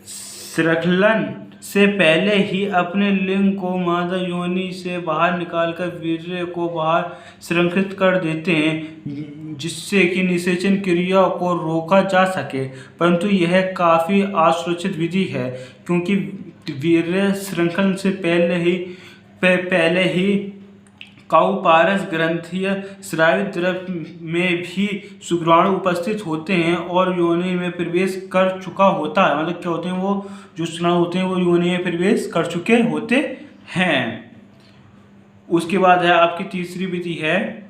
श्रृंखलन से पहले ही अपने लिंग को मादा योनि से बाहर निकालकर वीर्य को बाहर श्रृंखलित कर देते हैं, जिससे कि निषेचन क्रिया को रोका जा सके। परंतु यह काफ़ी असुरक्षित विधि है, क्योंकि वीर्य श्रृंखलन से पहले ही काउपारस ग्रंथीय स्रावित द्रव्य में भी शुक्राणु उपस्थित होते हैं और योनि में प्रवेश कर चुका होता है। मतलब क्या होते हैं, वो जो शुक्राणु होते हैं वो योनि में प्रवेश कर चुके होते हैं। उसके बाद है आपकी तीसरी विधि है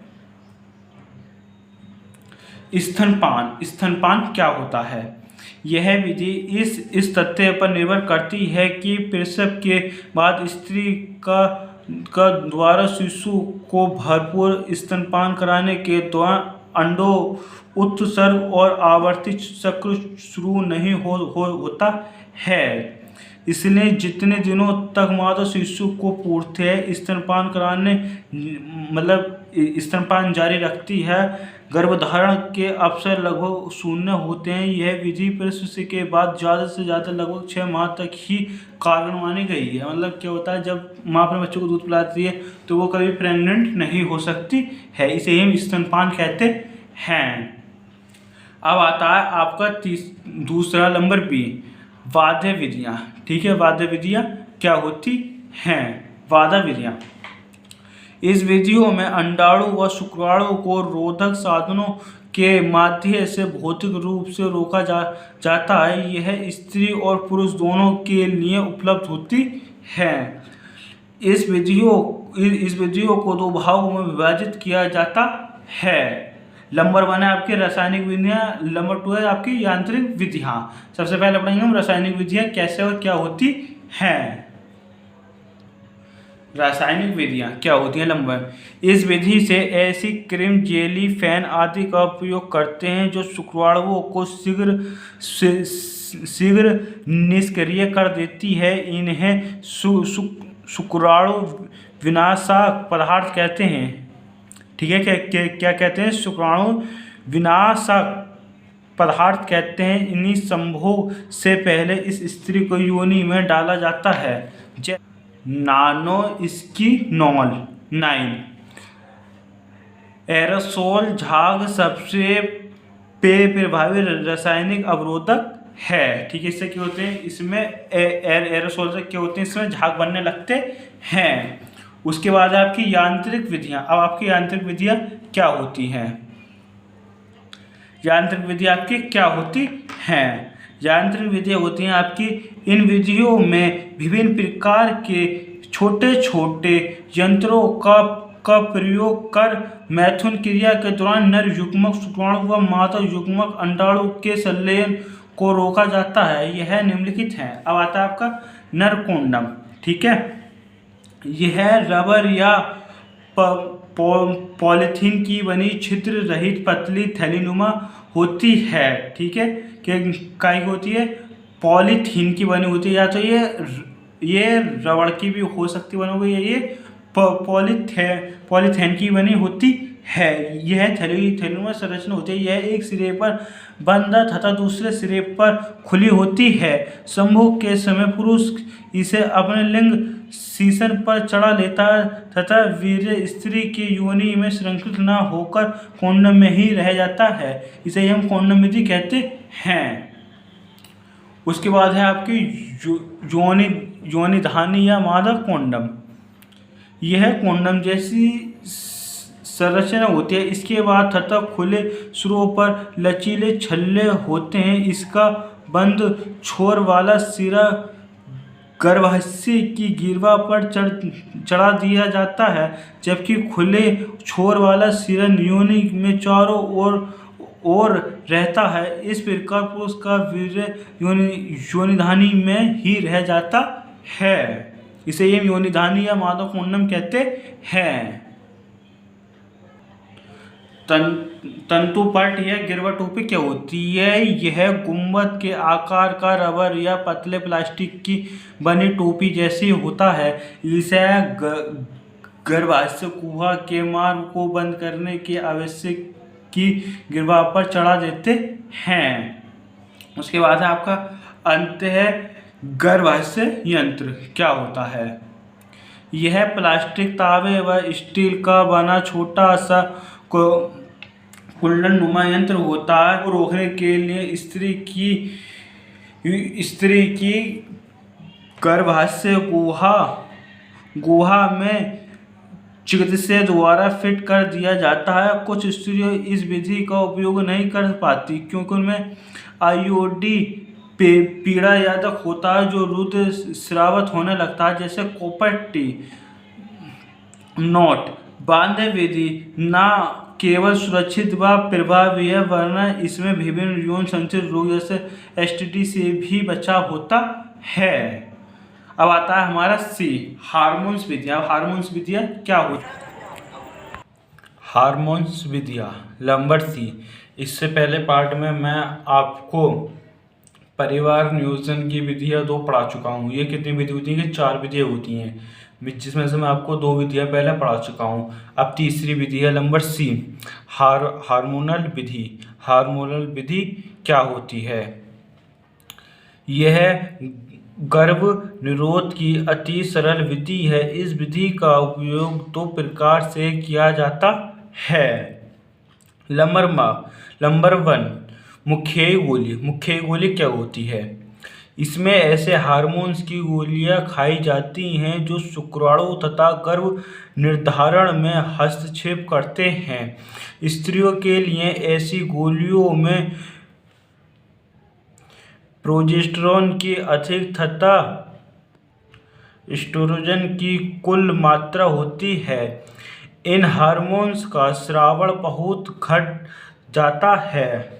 स्तनपान। स्तनपान क्या होता है? यह विधि इस तथ्य पर निर्भर करती है कि प्रसव के बाद स्त्री का द्वारा शिशु को भरपूर स्तनपान कराने के दौरान अंडों उत्सर्ग और आवर्ती चक्र शुरू नहीं होता है। इसलिए जितने दिनों तक माता शिशु को पूर्णतः स्तनपान कराने मतलब स्तनपान जारी रखती है, गर्भधारण के अवसर लगभग शून्य होते हैं। यह विधि प्रसूति के बाद ज़्यादा से ज़्यादा लगभग 6 माह तक ही कारण मानी गई है। मतलब क्या होता है, जब माँ अपने बच्चों को दूध पिलाती है तो वो कभी प्रेग्नेंट नहीं हो सकती है, इसे हम स्तनपान कहते हैं। अब आता है आपका दूसरा नंबर बी, बाध्य विधियाँ। ठीक है, बाध्य विधियाँ क्या होती हैं? बाध्य विधियाँ इस विधियों में अंडाणु व शुक्राणु को रोधक साधनों के माध्यम से भौतिक रूप से रोका जाता है। यह स्त्री और पुरुष दोनों के लिए उपलब्ध होती है। इस विधियों को 2 भागों में विभाजित किया जाता है। नंबर 1 है आपकी रासायनिक विधियाँ, नंबर 2 है आपकी यांत्रिक विधियाँ। सबसे पहले पढ़ेंगे हम रासायनिक विधियाँ कैसे और क्या होती हैं। रासायनिक विधियाँ क्या होती हैं? नंबर, इस विधि से ऐसी क्रीम, जेली, फैन आदि का उपयोग करते हैं जो शुक्राणुओं को शीघ्र निष्क्रिय कर देती है। इन्हें शुक्राणु विनाशक पदार्थ कहते हैं। ठीक है, क्या कहते हैं? शुक्राणु विनाशक पदार्थ कहते हैं। इन्हीं संभोग से पहले इस स्त्री को योनि में डाला जाता है। नानोस्किनोल 9 एरोसोल झाग सबसे प्रभावी रासायनिक अवरोधक है। ठीक है, इससे क्या होते हैं, इसमें एरोसोल से क्या होते हैं, इसमें झाग बनने लगते हैं। उसके बाद आपकी यांत्रिक विधियाँ। अब आपकी यांत्रिक विधियाँ क्या होती हैं? यांत्रिक विधि आपकी क्या होती हैं? यांत्रिक विधियाँ होती हैं आपकी, इन विधियों में विभिन्न प्रकार के छोटे छोटे यंत्रों का प्रयोग कर मैथुन क्रिया के दौरान नर युग्मक शुक्राणु व मादा युग्मक अंडाणु के संलयन को रोका जाता है। यह निम्नलिखित है। अब आता है आपका नर कोंडम। ठीक है, यह रबर या पॉलीथीन की बनी छिद्र रहित पतली थैलीनुमा होती है। ठीक है, काय की होती है? पॉलीथीन की बनी होती है, या तो ये रबड़ की भी हो सकती बनी हुई है, ये पॉलीथीन की बनी होती है। यह थैलीनुमा संरचना होती है। यह एक सिरे पर बंद तथा दूसरे सिरे पर खुली होती है। संभोग के समय पुरुष इसे अपने लिंग शीशन पर चढ़ा लेता है तथा वीर्य स्त्री की योनि में श्रृंखलित न होकर कोंडम में ही रह जाता है। इसे हम कोंडम विधि कहते हैं। उसके बाद है आपकी योनिधानी या मादा कोंडम। यह कोंडम जैसी संरचना होती है। इसके बाद तथा खुले सिरों पर लचीले छल्ले होते हैं। इसका बंद छोर वाला सिरा गर्भाशय की गिरवा पर चढ़ा दिया जाता है, जबकि खुले छोर वाला सिरा योनि में चारों ओर रहता है। इस प्रकार पुरुष का वीर्य योनिधानी में ही रह जाता है। इसे ये योनिधानी या मादा कोंडम कहते हैं। तंतुपट या गिरवा टोपी क्या होती है? यह गुंबद के आकार का रबर या पतले प्लास्टिक की बनी टोपी जैसी होता है। इसे गर्भाशय गुहा के मार्ग को बंद करने के आवश्यक की गिरवा पर चढ़ा देते हैं। उसके बाद है आपका अंत है गर्भाशय यंत्र क्या होता है? यह प्लास्टिक तावे व स्टील का बना छोटा सा कुंडल नुमा यंत्र होता है को रोकने के लिए स्त्री की गर्भाशय गुहा में चिकित्सक द्वारा फिट कर दिया जाता है। कुछ स्त्रियां इस विधि का उपयोग नहीं कर पाती क्योंकि उनमें आईओडी पीड़ादायक होता है जो रुधिर स्रावित होने लगता है, जैसे कोपट्टी। नोट: बांधे विधि न केवल सुरक्षित व प्रभावी है वरना इसमें विभिन्न यौन संचित रोग जैसे एसटीडी से भी बचाव होता है। अब आता है हमारा सी, हार्मोन्स विधियाँ। हार्मोन्स विधियाँ क्या होती है? हार्मोन्स विधियाँ नंबर सी। इससे पहले पार्ट में मैं आपको परिवार नियोजन की विधियाँ 2 पढ़ा चुका हूँ। ये कितनी विधि होती है कि 4 विधियाँ होती हैं, जिसमें से मैं आपको 2 विधियाँ पहले पढ़ा चुका हूँ। अब तीसरी विधि है नंबर सी, हार्मोनल विधि। हार्मोनल विधि क्या होती है? यह गर्भ निरोध की अति सरल विधि है। इस विधि का उपयोग 2 प्रकार से किया जाता है। नंबर 1, मुख्य गोली। मुख्य गोली क्या होती है? इसमें ऐसे हार्मोन्स की गोलियां खाई जाती हैं जो शुक्राणु तथा गर्भ निर्धारण में हस्तक्षेप करते हैं। स्त्रियों के लिए ऐसी गोलियों में प्रोजेस्टेरोन की अधिक तथा एस्ट्रोजन की कुल मात्रा होती है। इन हार्मोन्स का स्राव बहुत घट जाता है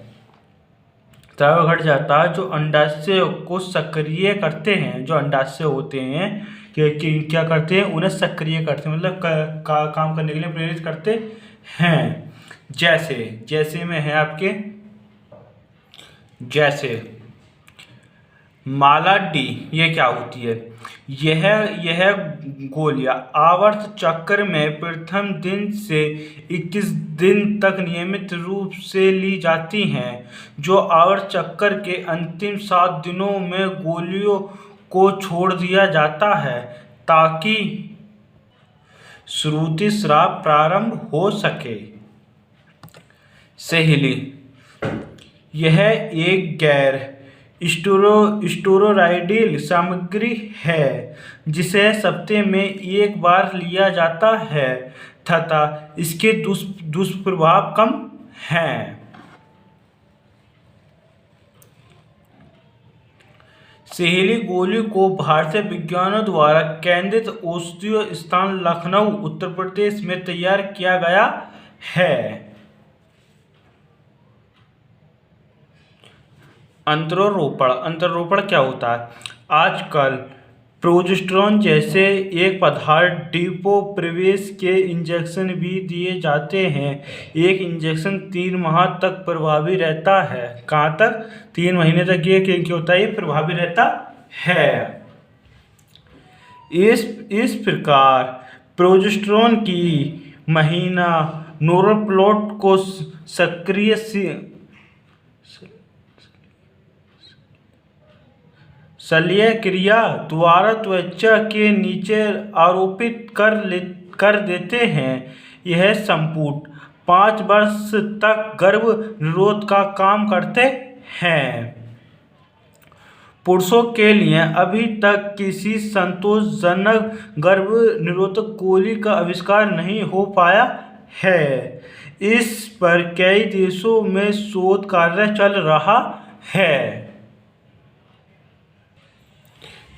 जो अंडाशय को सक्रिय करते हैं। जो अंडाशय होते हैं कि क्या करते हैं? उन्हें सक्रिय करते हैं, मतलब काम करने के लिए प्रेरित करते हैं। जैसे में है आपके जैसे माला डी। ये क्या होती है? यह गोलियां आवर्त चक्र में प्रथम दिन से 21 दिन तक नियमित रूप से ली जाती हैं। जो आवर्त चक्र के अंतिम 7 दिनों में गोलियों को छोड़ दिया जाता है ताकि श्रुति स्राव प्रारंभ हो सके। सहेली: यह एक गैर स्टेरॉयडल सामग्री है जिसे हफ्ते में 1 बार लिया जाता है तथा इसके दुष्प्रभाव कम हैं। सहेली गोली को भारतीय विज्ञानियों द्वारा केंद्रित औषधीय संस्थान लखनऊ उत्तर प्रदेश में तैयार किया गया है। अंतरोपण क्या होता है? आजकल प्रोजेस्टेरोन जैसे एक पदार्थ डिपो प्रवेश के इंजेक्शन भी दिए जाते हैं। एक इंजेक्शन 3 माह तक प्रभावी रहता है। कहाँ तक? 3 महीने तक ये क्या होता है? ये प्रभावी रहता है। इस प्रकार प्रोजेस्टेरोन की महीना नोरोप्लेट को सक्रिय शल्य क्रिया द्वारा त्वचा के नीचे आरोपित कर देते हैं। यह संपूर्ण 5 वर्ष तक गर्भ निरोध का काम करते हैं। पुरुषों के लिए अभी तक किसी संतोषजनक गर्भ निरोधक गोली का आविष्कार नहीं हो पाया है। इस पर कई देशों में शोध कार्य चल रहा है।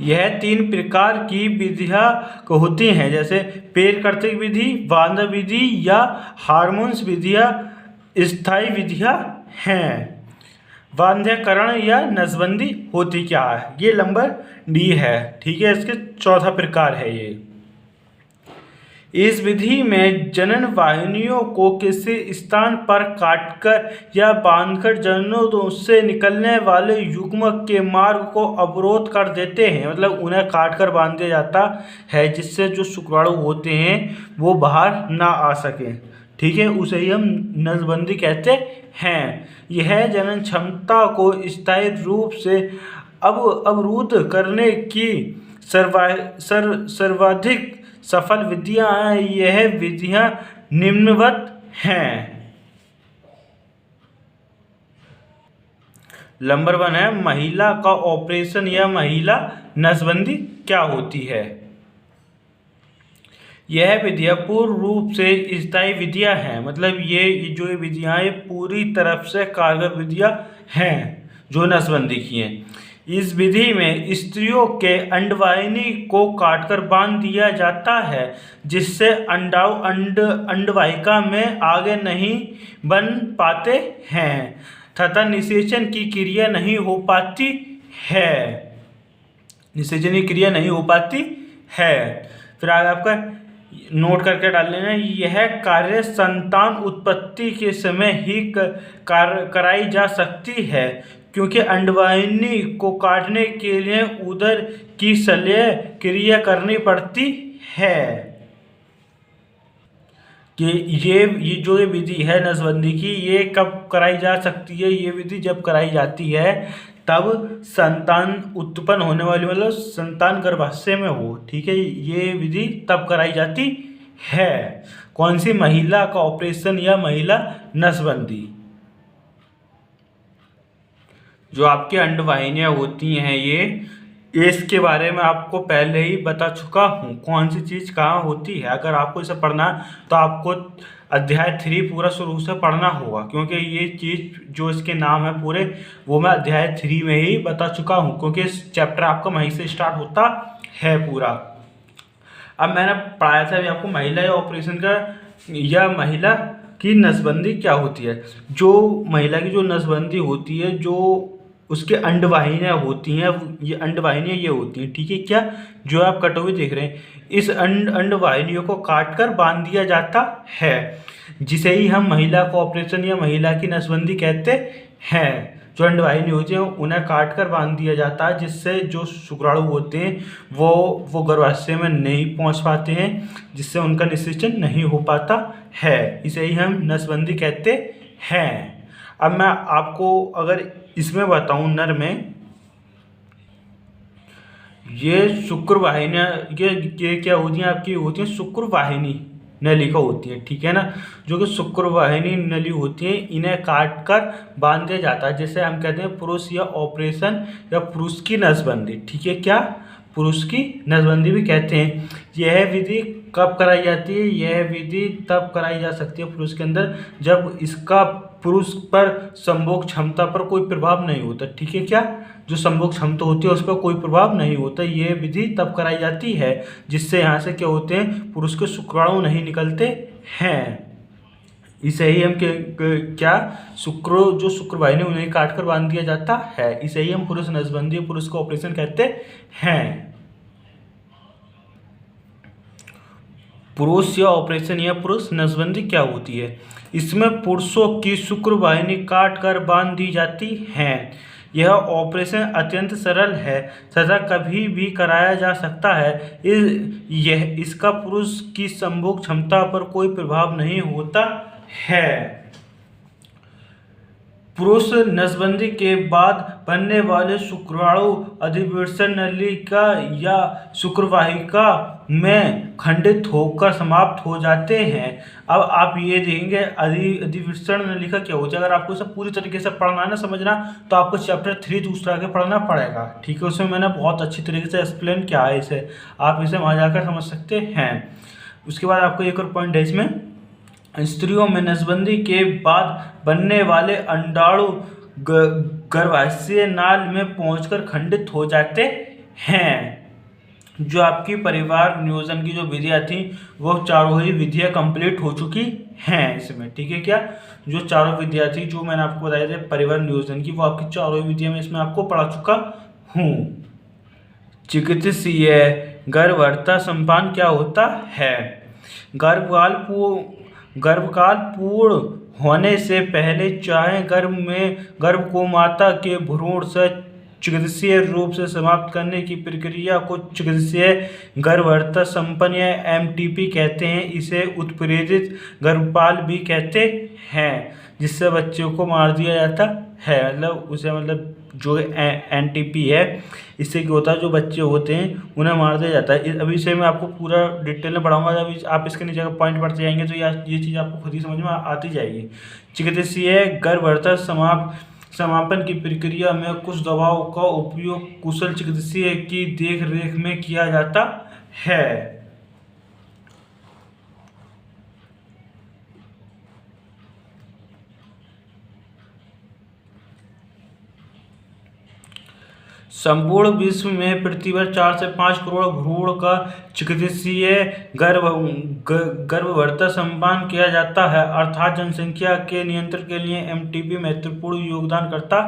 यह 3 प्रकार की विधियां होती हैं, जैसे पेड़ कर्तक विधि, बांधा विधि या हार्मोन्स विधियां स्थायी विधियां हैं। बांध्यकरण या नसबंदी होती क्या है? ये नंबर डी है, ठीक है। इसके चौथा प्रकार है ये। इस विधि में जनन वाहिनियों को किसी स्थान पर काटकर या बांधकर जननों से निकलने वाले युग्मक के मार्ग को अवरोध कर देते हैं, मतलब उन्हें काटकर बांध दिया जाता है जिससे जो शुक्राणु होते हैं वो बाहर ना आ सकें, ठीक है। उसे ही हम नसबंदी कहते हैं। यह जनन क्षमता को स्थायी रूप से अवरुद्ध करने की सर्वाधिक सफल विधियां हैं। यह विधियां निम्नवत हैं। नंबर 1 है महिला का ऑपरेशन या महिला नसबंदी क्या होती है? यह विधियां पूर्ण रूप से स्थायी विधियां हैं, मतलब ये जो विधियां पूरी तरफ से कारगर विधियां हैं जो नसबंदी की हैं। इस विधि में स्त्रियों के अंडवाहिनी को काटकर बांध दिया जाता है जिससे अंडवाहिका में आगे नहीं बन पाते हैं तथा निषेचन की क्रिया नहीं हो पाती है। निषेचन की क्रिया नहीं हो पाती है। फिर आगे आपका नोट करके डाल लेना, यह कार्य संतान उत्पत्ति के समय ही कराई जा सकती है क्योंकि अंडवाहिनी को काटने के लिए उदर की शल्य क्रिया करनी पड़ती है। कि ये जो विधि है नसबंदी की, ये कब कराई जा सकती है? ये विधि जब कराई जाती है तब संतान उत्पन्न होने वाली, मतलब संतान गर्भाशय में हो, ठीक है। ये विधि तब कराई जाती है। कौन सी? महिला का ऑपरेशन या महिला नसबंदी। जो आपकी अंडवाहिनियां होती हैं ये इसके बारे में आपको पहले ही बता चुका हूँ, कौन सी चीज़ कहाँ होती है। अगर आपको इसे पढ़ना तो आपको अध्याय 3 पूरा शुरू से पढ़ना होगा, क्योंकि ये चीज़ जो इसके नाम है पूरे वो मैं अध्याय 3 में ही बता चुका हूँ, क्योंकि इस चैप्टर आपका वहीं से स्टार्ट होता है पूरा। अब मैंने पढ़ाया था अभी आपको महिला या ऑपरेशन का या महिला की नसबंदी क्या होती है। जो महिला की जो नसबंदी होती है, जो उसके अंडवाहिनियाँ होती हैं, ये अंडवाहिनियाँ ये होती हैं, ठीक है। क्या जो आप कटे हुए देख रहे हैं, इस अंडवाहिनियों को काटकर बांध दिया जाता है, जिसे ही हम महिला को ऑपरेशन या महिला की नसबंदी कहते हैं। जो अंडवाहिनी होती है उन्हें काटकर बांध दिया जाता है जिससे जो शुक्राणु होते हैं वो गर्भाशय में नहीं पहुंच पाते हैं, जिससे उनका निषेचन नहीं हो पाता है। इसे ही हम नसबंदी कहते हैं। अब मैं आपको अगर इसमें बताऊं, नर में ये शुक्रवाहिनियाँ ये क्या होती हैं आपकी? होती हैं शुक्रवाहिनी नलिका होती है, ठीक है ना। जो कि शुक्रवाहिनी नली होती है इन्हें काट कर बांध दिया जाता है, जैसे हम कहते हैं पुरुष या ऑपरेशन या पुरुष की नसबंदी, ठीक है। क्या? पुरुष की नसबंदी भी कहते हैं। यह विधि कब कराई जाती है? यह विधि तब कराई जा सकती है पुरुष के अंदर जब इसका पुरुष पर संभोग क्षमता पर कोई प्रभाव नहीं होता, ठीक है। क्या? जो संभोग क्षमता होती है उस पर कोई प्रभाव नहीं होता, ये विधि तब कराई जाती है जिससे यहाँ से क्या होते हैं, पुरुष के शुक्राणु नहीं निकलते हैं। इसे ही हम क्या जो शुक्रवाहिनी उन्हें काट कर बांध दिया जाता है, इसे ही हम पुरुष नसबंदी पुरुष को ऑपरेशन कहते हैं। पुरुष या ऑपरेशन या पुरुष नसबंदी क्या होती है? इसमें पुरुषों की शुक्रवाहिनी काट कर बांध दी जाती है। यह ऑपरेशन अत्यंत सरल है तथा कभी भी कराया जा सकता है। इसका पुरुष की संभोग क्षमता पर कोई प्रभाव नहीं होता है। पुरुष नसबंदी के बाद बनने वाले शुक्राणु अधिवृषण नलिका या शुक्रवाहिका में खंडित होकर समाप्त हो जाते हैं। अब आप ये देखेंगे अधिवृषण नलिका क्या होती है। अगर आपको इसे पूरी तरीके से पढ़ना है ना, समझना, तो आपको चैप्टर 3 दूसरा के पढ़ना पड़ेगा, ठीक है। उसमें मैंने बहुत अच्छी तरीके से एक्सप्लेन किया है इसे, आप इसे वहाँ जाकर समझ सकते हैं। उसके बाद आपको एक और पॉइंट है इसमें, स्त्रियों में नसबंदी के बाद बनने वाले अंडाणु गर्भाशय नाल में पहुंचकर खंडित हो जाते हैं। जो आपकी परिवार नियोजन की जो विधियां थी वो चारों ही विधियां कंप्लीट हो चुकी हैं इसमें, ठीक है। क्या जो चारों विधियां थी जो मैंने आपको बताया था परिवार नियोजन की, वो आपकी चारों ही विधियां मैं इसमें आपको पढ़ा चुका हूँ। चिकित्सीय गर्भवरता स्तनपान क्या होता है। गर्भकाल पूर्ण होने से पहले चाहे गर्भ को माता के भ्रूण से चिकित्सीय रूप से समाप्त करने की प्रक्रिया को चिकित्सीय गर्भवरता स्तनपान या एमटीपी कहते हैं। इसे उत्प्रेरित गर्भपात भी कहते हैं, जिससे बच्चे को मार दिया जाता है। मतलब जो एनटीपी है, इससे क्या होता है, जो बच्चे होते हैं उन्हें मार दिया जाता है। अभी से मैं आपको पूरा डिटेल में पढ़ाऊंगा, जब आप इसके नीचे का पॉइंट पढ़ते जाएंगे तो ये चीज़ आपको खुद ही समझ में आती जाएगी। चिकित्सीय गर्भवरता समापन की प्रक्रिया में कुछ दवाओं का उपयोग कुशल चिकित्सीय की देख रेख में किया जाता है। संपूर्ण विश्व में प्रतिवर्ष 4 से 5 करोड़ भ्रूण का चिकित्सीय गर्भवरता स्तनपान किया जाता है, अर्थात जनसंख्या के नियंत्रण के लिए एमटीपी महत्वपूर्ण योगदान करता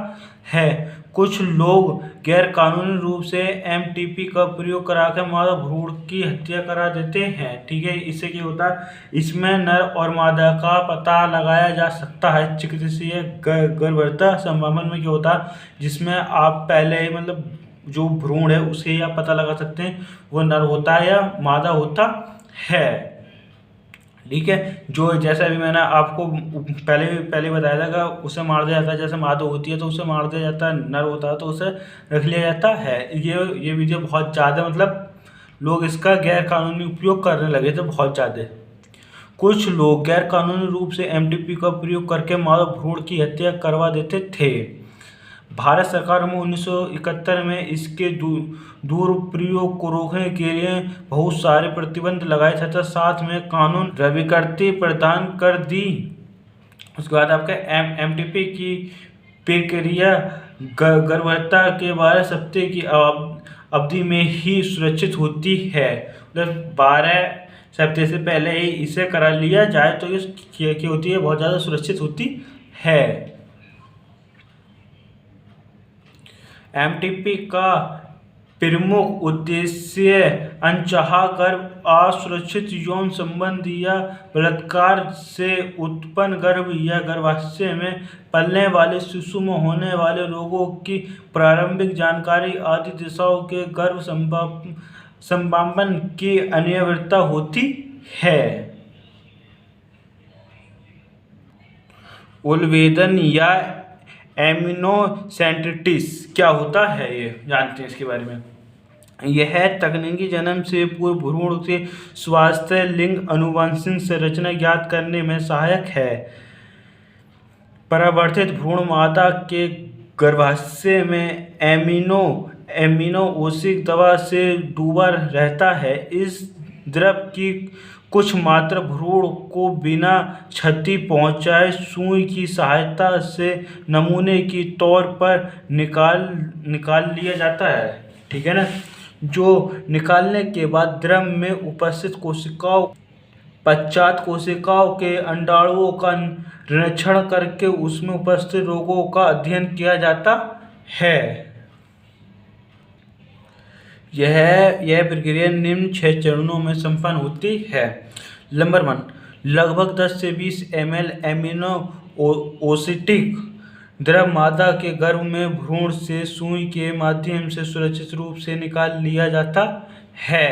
है। कुछ लोग गैर कानूनी रूप से एमटीपी का प्रयोग कराकर मादा भ्रूण की हत्या करा देते हैं, ठीक है। इससे क्या होता है, इसमें नर और मादा का पता लगाया जा सकता है। चिकित्सीय गर्भवरता स्तनपान में क्या होता है, जिसमें आप पहले ही मतलब जो भ्रूण है उसे ही आप पता लगा सकते हैं वो नर होता है या मादा होता है, ठीक है। जो जैसा भी मैंने आपको पहले बताया था कि उसे मार दिया जाता है, जैसे मादा होती है तो उसे मार दिया जाता है, नर होता है तो उसे रख लिया जाता है। ये वीडियो बहुत ज़्यादा मतलब लोग इसका गैर कानूनी उपयोग करने लगे थे बहुत ज़्यादा। कुछ लोग गैर कानूनी रूप से एमटीपी का प्रयोग करके मादा भ्रूण की हत्या करवा देते थे। भारत सरकार में 1971 में इसके दुरुपयोग को रोकने के लिए बहुत सारे प्रतिबंध लगाए तथा साथ में कानून रविकर्ती प्रदान कर दी। उसके बाद आपका एमटीपी की प्रक्रिया गर्भवरता के 12 सप्ताह की अवधि में ही सुरक्षित होती है। मतलब 12 सप्ताह से पहले ही इसे करा लिया जाए तो ये क्या होती है, बहुत ज़्यादा सुरक्षित होती है। एमटीपी का प्रमुख उद्देश्य अनचाहा गर्भ, असुरक्षित यौन संबंध या बलात्कार से उत्पन्न गर्भ या गर्भाशय में पलने वाले शिशु में होने वाले रोगों की प्रारंभिक जानकारी आदि दिशाओं के गर्भ संपादन की अनिवार्यता होती है। उलवेदन या एमिनोसेंटेसिस क्या होता है, ये जानते हैं इसके बारे में। यह तकनीकी जन्म से पूर्व भ्रूण से स्वास्थ्य लिंग आनुवंशिक संरचना ज्ञात करने में सहायक है। परिवर्तित भ्रूण मादा के गर्भाशय में एमिनो-ओसिक दवा से डूबा रहता है। इस द्रव की कुछ मात्रा भ्रूण को बिना क्षति पहुंचाए सुई की सहायता से नमूने के तौर पर निकाल लिया जाता है, ठीक है ना। जो निकालने के बाद द्रव में उपस्थित कोशिकाओं पश्चात कोशिकाओं के अंडाणुओं का निरीक्षण करके उसमें उपस्थित रोगों का अध्ययन किया जाता है। यह प्रक्रिया निम्न 6 चरणों में संपन्न होती है। नंबर 1, लगभग 10 से 20 ml एमिनो ओसिटिक द्रव मादा के गर्भ में भ्रूण से सुई के माध्यम से सुरक्षित रूप से निकाल लिया जाता है।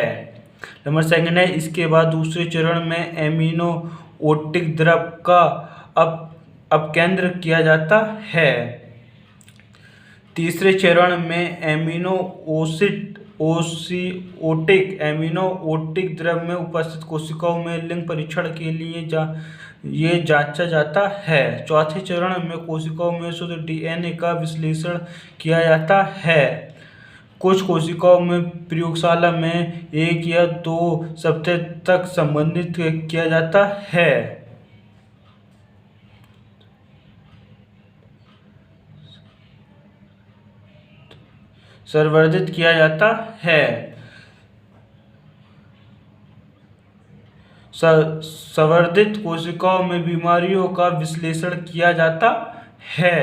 नंबर 2 है, इसके बाद दूसरे चरण में एमिनो ओटिक द्रव का अपकेंद्र किया जाता है। तीसरे चरण में एमिनोओटिक द्रव्य में उपस्थित कोशिकाओं में लिंग परीक्षण के लिए ये जांचा जाता है। चौथे चरण में कोशिकाओं में शुद्ध डीएनए का विश्लेषण किया जाता है। कुछ कोशिकाओं में प्रयोगशाला में 1 या 2 सप्ताह तक संबंधित किया जाता है। संवर्धित किया जाता है। संवर्धित कोशिकाओं में बीमारियों का विश्लेषण किया जाता है।